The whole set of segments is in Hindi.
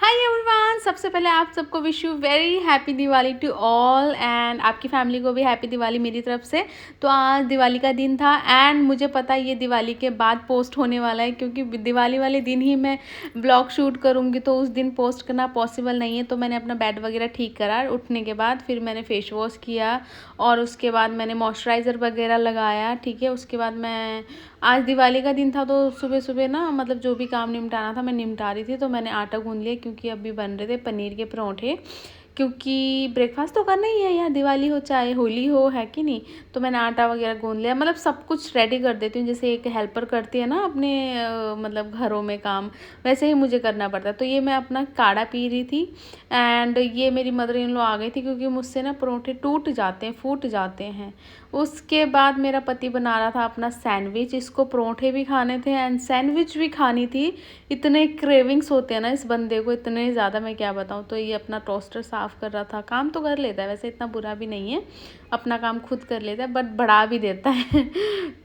हाय एवरीवन, सबसे पहले आप सबको wish you very happy Diwali to all and आपकी फैमिली को भी हैप्पी दिवाली मेरी तरफ से। तो आज दिवाली का दिन था एंड मुझे पता है ये दिवाली के बाद पोस्ट होने वाला है, क्योंकि दिवाली वाले दिन ही मैं ब्लॉग शूट करूँगी तो उस दिन पोस्ट करना पॉसिबल नहीं है। तो मैंने अपना बेड वगैरह ठीक करा, उठने के बाद फिर मैंने फेस वॉश किया और उसके बाद मैंने मॉइस्चराइज़र वगैरह लगाया। ठीक है, उसके बाद मैं आज दिवाली का दिन था तो सुबह सुबह ना मतलब जो भी काम निपटाना था मैं निपटा रही थी। तो मैंने आटा गूंद लिया क्योंकि अभी बन रहे थे पनीर के परोठे, क्योंकि ब्रेकफास्ट तो करना ही है यार, दिवाली हो चाहे होली हो, है कि नहीं। तो मैंने आटा वगैरह गूंद लिया, मतलब सब कुछ रेडी कर देती हूँ, जैसे एक हेल्पर करती है ना अपने मतलब घरों में काम, वैसे ही मुझे करना पड़ता है। तो ये मैं अपना काढ़ा पी रही थी एंड ये मेरी मदर इन लॉ आ गई थी, क्योंकि मुझसे ना परोठे टूट जाते हैं, फूट जाते हैं। उसके बाद मेरा पति बना रहा था अपना सैंडविच, इसको परोठे भी खाने थे एंड सैंडविच भी खानी थी। इतने क्रेविंग्स होते हैं ना इस बंदे को, इतने ज़्यादा, मैं क्या बताऊँ। तो ये अपना टोस्टर साफ़ कर रहा था, काम तो कर लेता है वैसे, इतना बुरा भी नहीं है, अपना काम खुद कर लेता है, बट बढ़ा भी देता है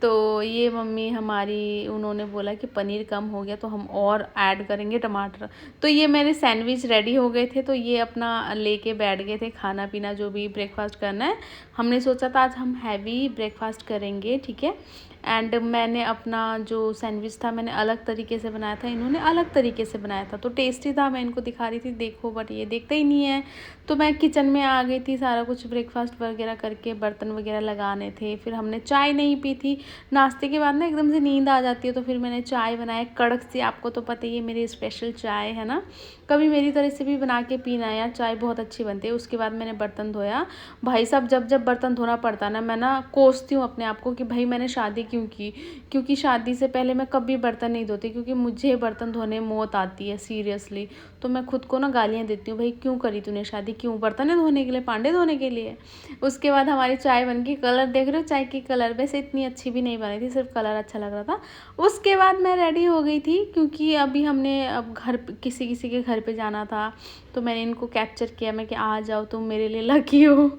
तो ये मम्मी हमारी उन्होंने बोला कि पनीर कम हो गया तो हम और ऐड करेंगे टमाटर। तो ये मेरे सैंडविच रेडी हो गए थे, तो ये अपना लेके बैठ गए थे खाना पीना जो भी ब्रेकफास्ट करना है। हमने सोचा था आज हम हैवी ब्रेकफास्ट करेंगे, ठीक है। एंड मैंने अपना जो सैंडविच था मैंने अलग तरीके से बनाया था, इन्होंने अलग तरीके से बनाया था, तो टेस्टी था। मैं इनको दिखा रही थी देखो, बट ये देखते ही नहीं है। तो मैं किचन में आ गई थी, सारा कुछ ब्रेकफास्ट वगैरह करके, बर्तन वगैरह लगाने थे। फिर हमने चाय नहीं पी थी, नाश्ते के बाद ना एकदम से नींद आ जाती है, तो फिर मैंने चाय बनाया कड़क सी, आपको तो पता ही है मेरी स्पेशल चाय है ना, कभी मेरी तरह से भी बना के पीना यार, चाय बहुत अच्छी बनती है। उसके बाद मैंने बर्तन धोया। भाई साहब जब जब बर्तन धोना पड़ता है ना, मैं ना कोसती हूँ अपने आप को कि भाई मैंने शादी क्यों की, क्योंकि शादी से पहले मैं कभी बर्तन नहीं धोती, क्योंकि मुझे बर्तन धोने में मौत आती है सीरियसली। तो मैं खुद को ना गालियाँ देती हूँ, भाई क्यों करी तूने शादी, क्यों बर्तन धोने के लिए, पांडे धोने के लिए। उसके बाद हमारी चाय बन गई, कलर देख रहे हो चाय की, कलर वैसे इतनी अच्छी भी नहीं बनी थी, सिर्फ कलर अच्छा लग रहा था। उसके बाद मैं रेडी हो गई थी, क्योंकि अभी हमने अब घर किसी किसी के घर पे जाना था। तो मैंने इनको कैप्चर किया, मैं कि आ जाओ तुम मेरे लिए लकी हो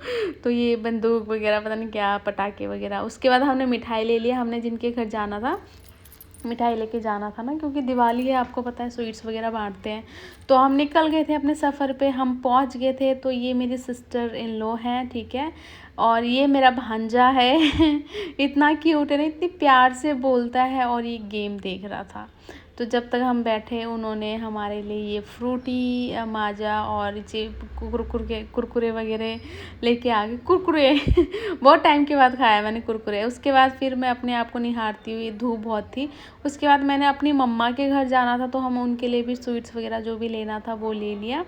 तो ये बंदूक वगैरह पता नहीं क्या, पटाखे वगैरह। उसके बाद हमने मिठाई ले लिया, हमने जिनके घर जाना था मिठाई लेके जाना था ना, क्योंकि दिवाली है आपको पता है, स्वीट्स वगैरह बांटते हैं। तो हम निकल गए थे अपने सफ़र पे, हम पहुंच गए थे। तो ये मेरी सिस्टर इन लॉ हैं, ठीक है, और ये मेरा भांजा है इतना क्यूट है ना, इतनी प्यार से बोलता है, और ये गेम देख रहा था। तो जब तक हम बैठे उन्होंने हमारे लिए ये फ्रूटी माजा और ये कुरकुरे वगैरह लेके आ गए, कुरकुरे बहुत टाइम के बाद खाया मैंने कुरकुरे। उसके बाद फिर मैं अपने आप को निहारती हुई, धूप बहुत थी। उसके बाद मैंने अपनी मम्मा के घर जाना था, तो हम उनके लिए भी स्वीट्स वगैरह जो भी लेना था वो ले लिया।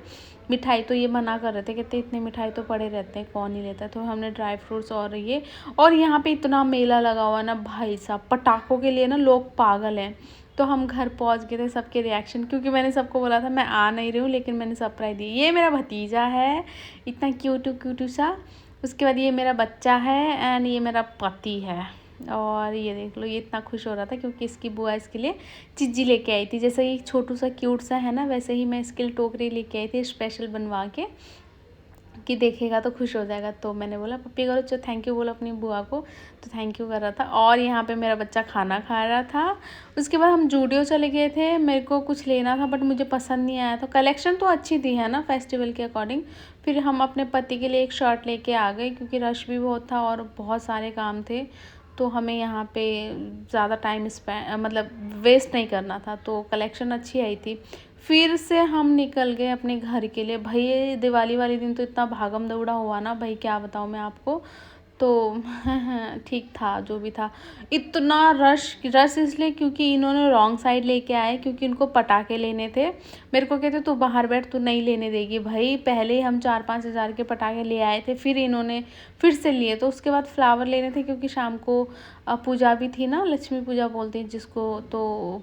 मिठाई तो ये मना कर रहे थे, कहते इतने मिठाई तो पड़े रहते हैं, कौन ही लेता है। तो हमने ड्राई फ्रूट्स और यहाँ पे इतना मेला लगा हुआ ना भाई साहब, पटाखों के लिए ना लोग पागल हैं। तो हम घर पहुंच गए थे, सबके रिएक्शन, क्योंकि मैंने सबको बोला था मैं आ नहीं रही हूँ, लेकिन मैंने सरप्राइज दी। ये मेरा भतीजा है, इतना क्यूटू क्यूटू सा। उसके बाद ये मेरा बच्चा है एंड ये मेरा पति है। और ये देख लो, ये इतना खुश हो रहा था क्योंकि इसकी बुआ इसके लिए चिज्जी लेके आई थी। जैसे ये छोटू सा क्यूट सा है ना, वैसे ही मैं इसके लिए टोकरी लेके आई थी स्पेशल बनवा के, कि देखेगा तो खुश हो जाएगा। तो मैंने बोला पप्पी करो, जो थैंक यू बोला अपनी बुआ को, तो थैंक यू कर रहा था। और यहाँ पे मेरा बच्चा खाना खा रहा था। उसके बाद हम जूडियो चले गए थे, मेरे को कुछ लेना था बट मुझे पसंद नहीं आया था। कलेक्शन तो अच्छी थी है ना फेस्टिवल के अकॉर्डिंग। फिर हम अपने पति के लिए एक शर्ट लेके आ गए, क्योंकि रश भी बहुत था और बहुत सारे काम थे, तो हमें यहाँ पे ज़्यादा टाइम मतलब वेस्ट नहीं करना था। तो कलेक्शन अच्छी आई थी। फिर से हम निकल गए अपने घर के लिए। भाई ये दिवाली वाले दिन तो इतना भागम दौड़ा हुआ ना भाई, क्या बताऊँ मैं आपको। तो ठीक था जो भी था। इतना रश रश इसलिए क्योंकि इन्होंने रॉन्ग साइड लेके आए, क्योंकि इनको पटाखे लेने थे। मेरे को कहते तू बाहर बैठ, तू नहीं लेने देगी। भाई पहले हम 4-5 हज़ार के पटाखे ले आए थे, फिर इन्होंने फिर से लिए। तो उसके बाद फ्लावर लेने थे, क्योंकि शाम को पूजा भी थी ना, लक्ष्मी पूजा बोलते हैं जिसको। तो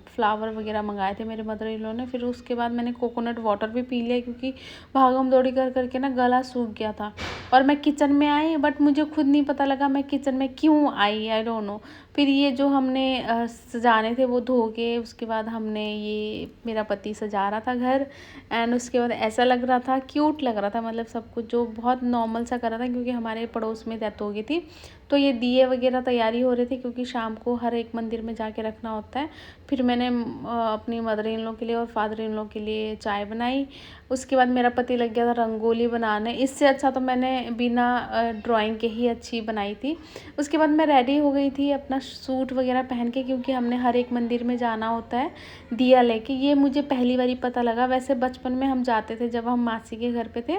फ्लावर वगैरह मंगाए थे मेरे मदर इन लॉ ने। फिर उसके बाद मैंने कोकोनट वाटर भी पी लिया, क्योंकि भागम दौड़ी कर करके ना गला सूख गया था। और मैं किचन में आई, बट मुझे खुद नहीं पता लगा मैं किचन में क्यों आई, आई डोंट नो। फिर ये जो हमने सजाने थे वो धो के उसके बाद हमने ये मेरा पति सजा रहा था घर। एंड उसके बाद ऐसा लग रहा था, क्यूट लग रहा था, मतलब सब कुछ जो बहुत नॉर्मल सा कर रहा था क्योंकि हमारे पड़ोस में डेथ हो गई थी। तो ये दिए वगैरह तैयारी हो रही थी क्योंकि शाम को हर एक मंदिर में जाके रखना होता है। फिर मैंने अपनी मदर इन लॉ के लिए और फादर इन लॉ के लिए चाय बनाई। उसके बाद मेरा पति लग गया था रंगोली बनाने। इससे अच्छा तो मैंने बिना ड्राइंग के ही अच्छी बनाई थी। उसके बाद मैं रेडी हो गई थी अपना सूट वगैरह पहन के, क्योंकि हमने हर एक मंदिर में जाना होता है दिया लेके। ये मुझे पहली बारी पता लगा। वैसे बचपन में हम जाते थे जब हम मासी के घर पे थे,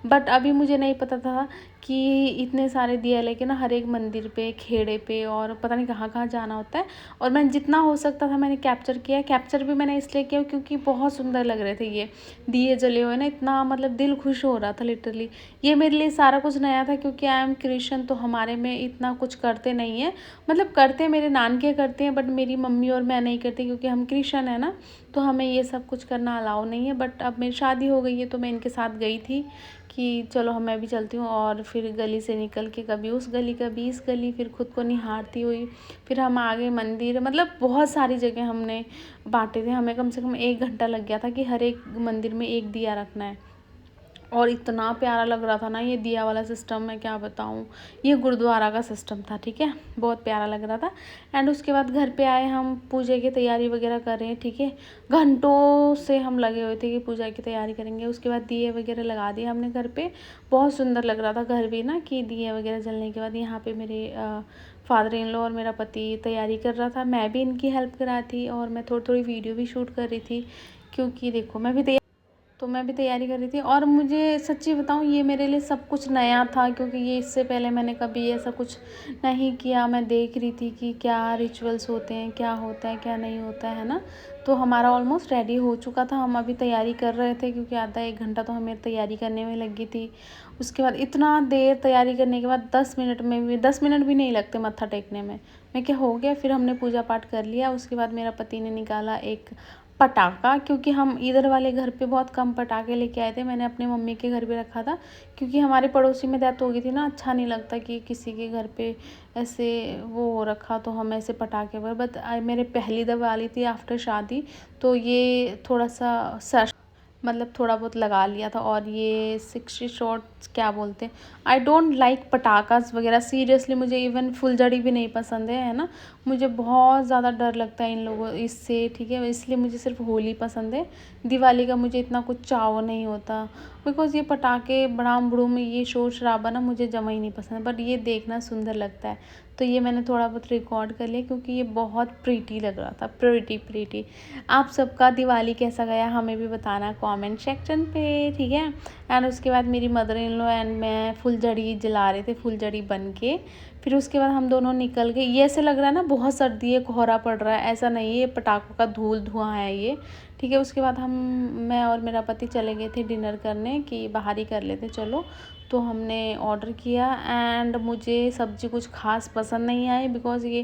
बट अभी मुझे नहीं पता था कि इतने सारे दिया लेके ना हर एक मंदिर पे, खेड़े पे और पता नहीं कहाँ कहाँ जाना होता है। और मैं जितना हो सकता था मैंने कैप्चर किया। कैप्चर भी मैंने इसलिए किया क्योंकि बहुत सुंदर लग रहे थे ये दिए जले हुए ना, इतना मतलब दिल खुश हो रहा था लिटरली। ये मेरे लिए सारा कुछ नया था क्योंकि आई एम क्रिश्चियन, तो हमारे में इतना कुछ करते नहीं है। मतलब करते हैं, मेरे नानके करते हैं, बट मेरी मम्मी और मैं नहीं करती क्योंकि हम क्रिश्चियन है ना, तो हमें ये सब कुछ करना अलाउ नहीं है। बट अब मेरी शादी हो गई है तो मैं इनके साथ गई थी कि चलो मैं भी चलती हूँ। और फिर गली से निकल के कभी उस गली कभी इस गली, फिर खुद को निहारती हुई फिर हम आ गए मंदिर। मतलब बहुत सारी जगह हमने बांटे थे। हमें कम से कम 1 घंटा लग गया था कि हर एक मंदिर में एक दिया रखना है। और इतना प्यारा लग रहा था ना ये दिया वाला सिस्टम, मैं क्या बताऊँ। ये गुरुद्वारा का सिस्टम था, ठीक है, बहुत प्यारा लग रहा था। एंड उसके बाद घर पे आए, हम पूजा की तैयारी वगैरह कर रहे हैं, ठीक है। घंटों से हम लगे हुए थे कि पूजा की तैयारी करेंगे। उसके बाद दिए वगैरह लगा दिए हमने घर पे। बहुत सुंदर लग रहा था घर भी ना, कि दिए वगैरह जलने के बाद यहाँ पे मेरे फादर इन लॉ और मेरा पति तैयारी कर रहा था। मैं भी इनकी हेल्प करा थी और मैं थोड़ी थोड़ी वीडियो भी शूट कर रही थी क्योंकि देखो मैं भी तैयारी कर रही थी। और मुझे सच्ची बताऊँ ये मेरे लिए सब कुछ नया था क्योंकि ये इससे पहले मैंने कभी ऐसा कुछ नहीं किया। मैं देख रही थी कि क्या रिचुअल्स होते हैं, क्या होता है क्या नहीं होता है ना। तो हमारा ऑलमोस्ट रेडी हो चुका था, हम अभी तैयारी कर रहे थे क्योंकि आधा 1 घंटा तो हमें तैयारी करने में लगी थी। उसके बाद इतना देर तैयारी करने के बाद 10 मिनट भी नहीं लगते मत्था टेकने में। मैं क्या हो गया, फिर हमने पूजा पाठ कर लिया। उसके बाद मेरा पति ने निकाला एक पटाखा, क्योंकि हम इधर वाले घर पे बहुत कम पटाखे लेके आए थे। मैंने अपने मम्मी के घर पे रखा था क्योंकि हमारे पड़ोसी में डेथ हो गई थी ना, अच्छा नहीं लगता कि किसी के घर पे ऐसे वो हो रखा तो हम ऐसे पटाखे पर। बट मेरे पहली दिवाली थी आफ्टर शादी, तो ये थोड़ा सा मतलब थोड़ा बहुत लगा लिया था। और ये 60 शॉट्स क्या बोलते हैं, आई डोंट लाइक पटाखास वगैरह सीरियसली। मुझे इवन फुलझड़ी भी नहीं पसंद है ना। मुझे बहुत ज़्यादा डर लगता है इन लोगों इससे, ठीक है। इसलिए मुझे सिर्फ होली पसंद है। दिवाली का मुझे इतना कुछ चाव नहीं होता बिकॉज़ ये पटाखे बड़ाम बड़ूम ये शोर शराबा ना मुझे जमा ही नहीं पसंद। बट ये देखना सुंदर लगता है तो ये मैंने थोड़ा बहुत रिकॉर्ड कर लिया क्योंकि ये बहुत प्रीटी लग रहा था, प्रीटी। आप सबका दिवाली कैसा गया हमें भी बताना कमेंट सेक्शन पे, ठीक है। एंड उसके बाद मेरी मदर इन लॉ एंड मैं फुलझड़ी जला रहे थे, फुलझड़ी बन के। फिर उसके बाद हम दोनों निकल गए। ये ऐसे लग रहा है ना बहुत सर्दी है, कोहरा पड़ रहा है, ऐसा नहीं है, ये पटाखों का धुआं है ये, ठीक है। उसके बाद मैं और मेरा पति चले गए थे डिनर करने कि बाहर ही कर लेते चलो। तो हमने ऑर्डर किया एंड मुझे सब्ज़ी कुछ खास पसंद नहीं आई बिकॉज़ ये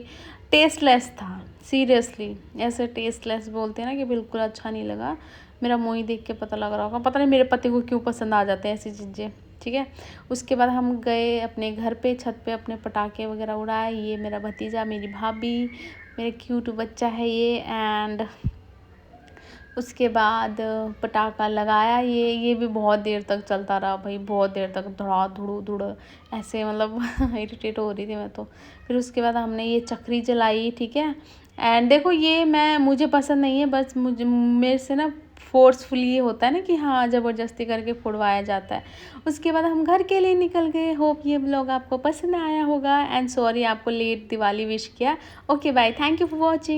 टेस्टलेस था। सीरियसली ऐसे टेस्टलेस बोलते हैं ना कि बिल्कुल अच्छा नहीं लगा। मेरा मुँह ही देख के पता लग रहा होगा, पता नहीं मेरे पति को क्यों पसंद आ जाते हैं ऐसी चीज़ें, ठीक है। उसके बाद हम गए अपने घर पे, छत पे अपने पटाखे वगैरह उड़ाए। ये मेरा भतीजा, मेरी भाभी, मेरे क्यूट बच्चा है ये। एंड उसके बाद पटाखा लगाया। ये भी बहुत देर तक चलता रहा भाई, बहुत देर तक धड़ा धुड़ ऐसे, मतलब इरिटेट हो रही थी मैं तो। फिर उसके बाद हमने ये चक्री जलाई, ठीक है। एंड देखो ये मुझे पसंद नहीं है, बस मेरे से ना फोर्सफुली ये होता है ना कि हाँ ज़बरदस्ती करके फुड़वाया जाता है। उसके बाद हम घर के लिए निकल गए। होप ये ब्लॉग आपको पसंद आया होगा एंड सॉरी आपको लेट दिवाली विश किया। Okay bye, thank you for watching.